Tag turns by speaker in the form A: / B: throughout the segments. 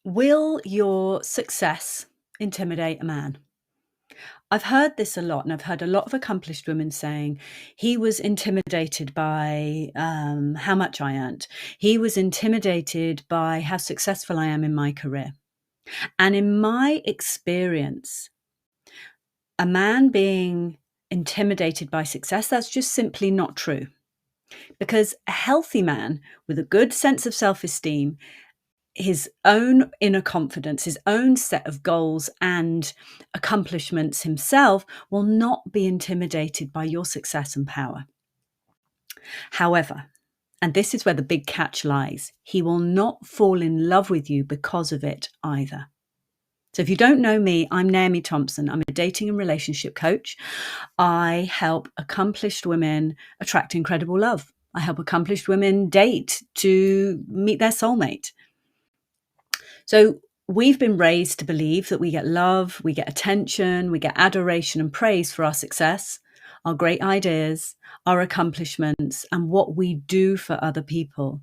A: Will your success intimidate a man? I've heard this a lot, and I've heard a lot of accomplished women saying, he was intimidated by how much I earned. He was intimidated by how successful I am in my career. And in my experience, a man being intimidated by success, that's just simply not true. Because a healthy man with a good sense of self-esteem, his own inner confidence, his own set of goals and accomplishments himself will not be intimidated by your success and power. However, and this is where the big catch lies, he will not fall in love with you because of it either. So if you don't know me, I'm Naomi Thompson. I'm a dating and relationship coach. I help accomplished women attract incredible love. I help accomplished women date to meet their soulmate. So we've been raised to believe that we get love, we get attention, we get adoration and praise for our success, our great ideas, our accomplishments, and what we do for other people.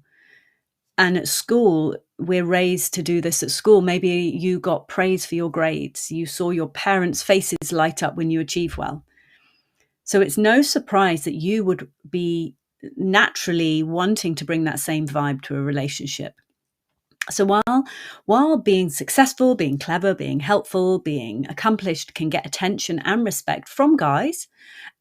A: And at school, we're raised to do this at school. Maybe you got praise for your grades. You saw your parents' faces light up when you achieve well. So it's no surprise that you would be naturally wanting to bring that same vibe to a relationship. So while being successful, being clever, being helpful, being accomplished can get attention and respect from guys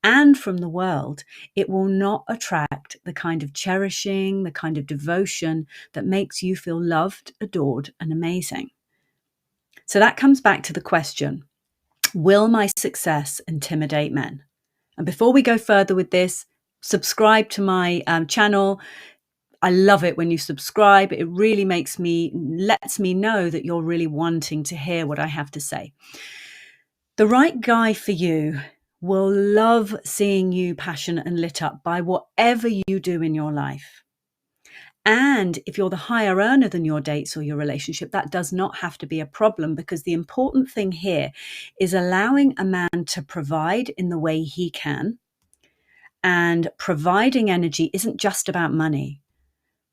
A: and from the world, it will not attract the kind of cherishing, the kind of devotion that makes you feel loved, adored, and amazing. So that comes back to the question, will my success intimidate men? And before we go further with this, subscribe to my channel. I love it when you subscribe. It really lets me know that you're really wanting to hear what I have to say. The right guy for you will love seeing you passionate and lit up by whatever you do in your life. And if you're the higher earner than your dates or your relationship, that does not have to be a problem, because the important thing here is allowing a man to provide in the way he can. And providing energy isn't just about money.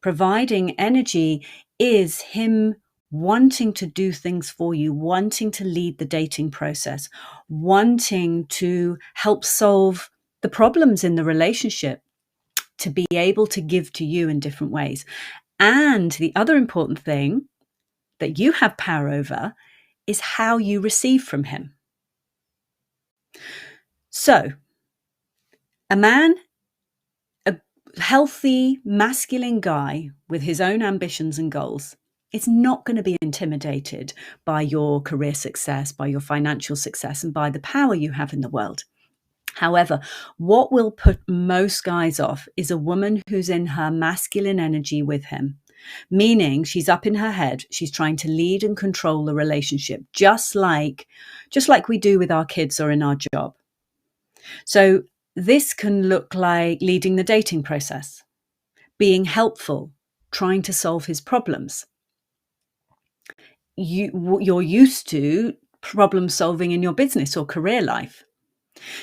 A: Providing energy is him wanting to do things for you, wanting to lead the dating process, wanting to help solve the problems in the relationship, to be able to give to you in different ways. And the other important thing that you have power over is how you receive from him. So, a man, a healthy, masculine guy with his own ambitions and goals, is not going to be intimidated by your career success, by your financial success, and by the power you have in the world. However, what will put most guys off is a woman who's in her masculine energy with him, meaning she's up in her head, she's trying to lead and control the relationship, just like we do with our kids or in our job. So this can look like leading the dating process, being helpful, trying to solve his problems. You're used to problem solving in your business or career life.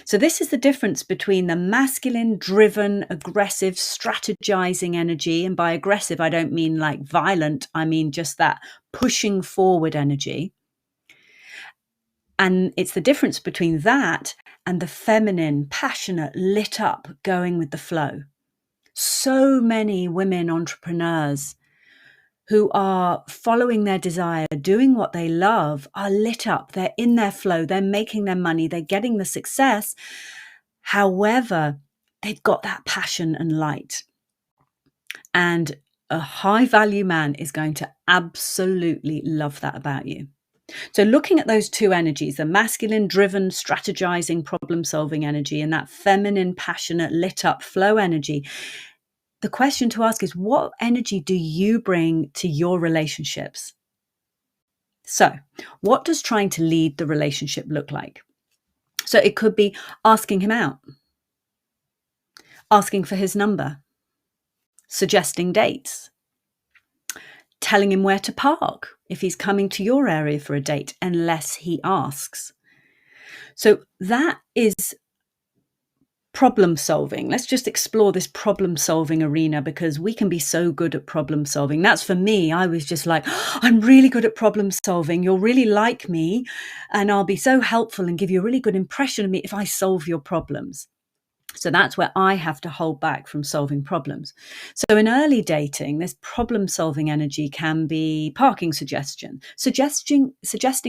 A: So this is the difference between the masculine, driven, aggressive, strategizing energy. And by aggressive, I don't mean like violent. I mean just that pushing forward energy. And it's the difference between that and the feminine, passionate, lit up, going with the flow. So many women entrepreneurs who are following their desire, doing what they love, are lit up. They're in their flow. They're making their money. They're getting the success. However, they've got that passion and light. And a high value man is going to absolutely love that about you. So looking at those two energies, the masculine, driven, strategizing, problem solving energy, and that feminine, passionate, lit up flow energy, the question to ask is, what energy do you bring to your relationships? So what does trying to lead the relationship look like? So it could be asking him out, asking for his number, suggesting dates, telling him where to park if he's coming to your area for a date, unless he asks. So that is problem solving. Let's just explore this problem solving arena, because we can be so good at problem solving. That's for me. I was just like, "Oh, I'm really good at problem solving. You'll really like me, and I'll be so helpful and give you a really good impression of me if I solve your problems." So that's where I have to hold back from solving problems. So in early dating, this problem solving energy can be parking suggesting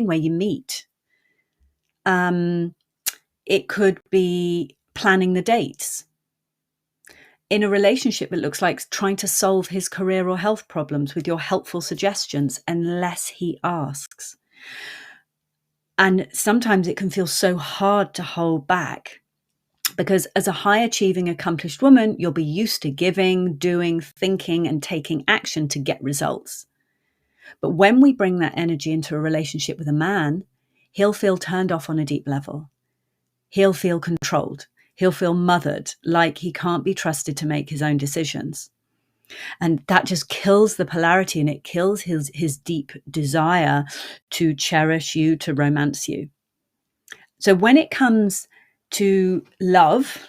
A: where you meet. It could be planning the dates. In a relationship, it looks like trying to solve his career or health problems with your helpful suggestions, unless he asks. And sometimes it can feel so hard to hold back, because as a high achieving, accomplished woman, you'll be used to giving, doing, thinking, and taking action to get results. But when we bring that energy into a relationship with a man, he'll feel turned off on a deep level. He'll feel controlled. He'll feel mothered, like he can't be trusted to make his own decisions. And that just kills the polarity, and it kills his deep desire to cherish you, to romance you. So when it comes to love,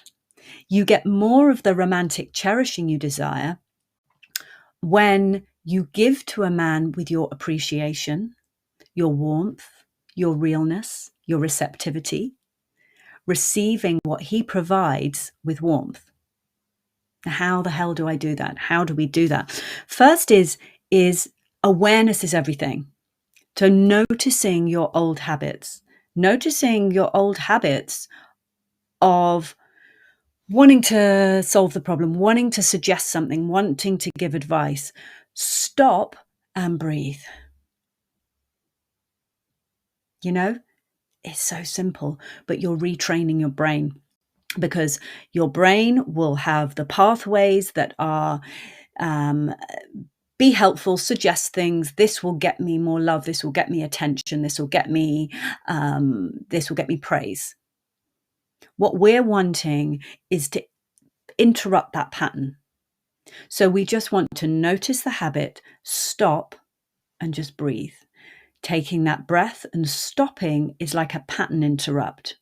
A: you get more of the romantic cherishing you desire when you give to a man with your appreciation, your warmth, your realness, your receptivity, receiving what he provides with warmth. How the hell do I do that? How do we do that? First is awareness is everything. So noticing your old habits of wanting to solve the problem, wanting to suggest something, wanting to give advice. Stop and breathe. It's so simple, but you're retraining your brain, because your brain will have the pathways that are be helpful, suggest things. This will get me more love. This will get me attention. This will get me praise. What we're wanting is to interrupt that pattern. So we just want to notice the habit, stop, and just breathe. Taking that breath and stopping is like a pattern interrupt.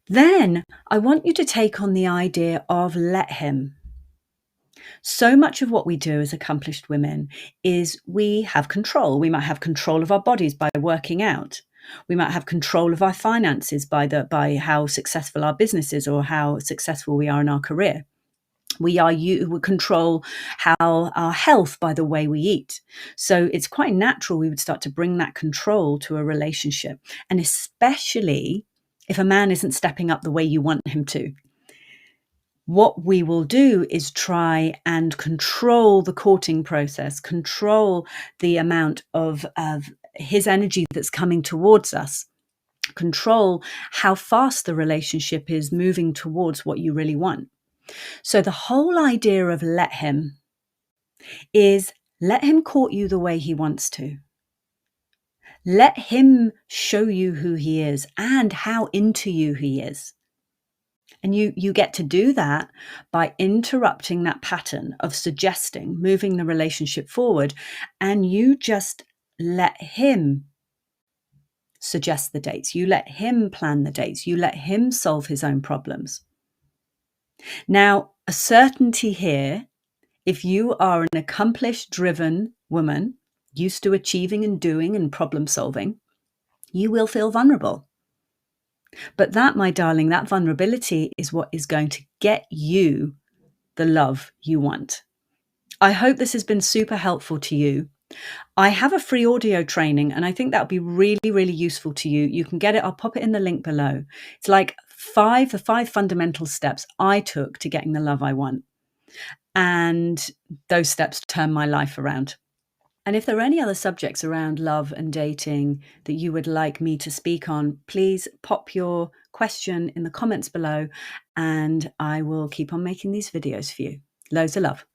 A: Then I want you to take on the idea of let him. So much of what we do as accomplished women is we have control. We might have control of our bodies by working out. We might have control of our finances by how successful our business is or how successful we are in our career. We control our health by the way we eat. So it's quite natural we would start to bring that control to a relationship, and especially if a man isn't stepping up the way you want him to. What we will do is try and control the courting process, control the amount of his energy that's coming towards us, control how fast the relationship is moving towards what you really want. So the whole idea of let him is let him court you the way he wants to. Let him show you who he is and how into you he is. And you get to do that by interrupting that pattern of suggesting, moving the relationship forward, and you just let him suggest the dates. You let him plan the dates. You let him solve his own problems. Now, a certainty here, if you are an accomplished, driven woman, used to achieving and doing and problem solving, you will feel vulnerable. But that, my darling, that vulnerability is what is going to get you the love you want. I hope this has been super helpful to you. I have a free audio training, and I think that would be really, really useful to you. You can get it. I'll pop it in the link below. It's like the five fundamental steps I took to getting the love I want. And those steps turned my life around. And if there are any other subjects around love and dating that you would like me to speak on, please pop your question in the comments below, and I will keep on making these videos for you. Loads of love.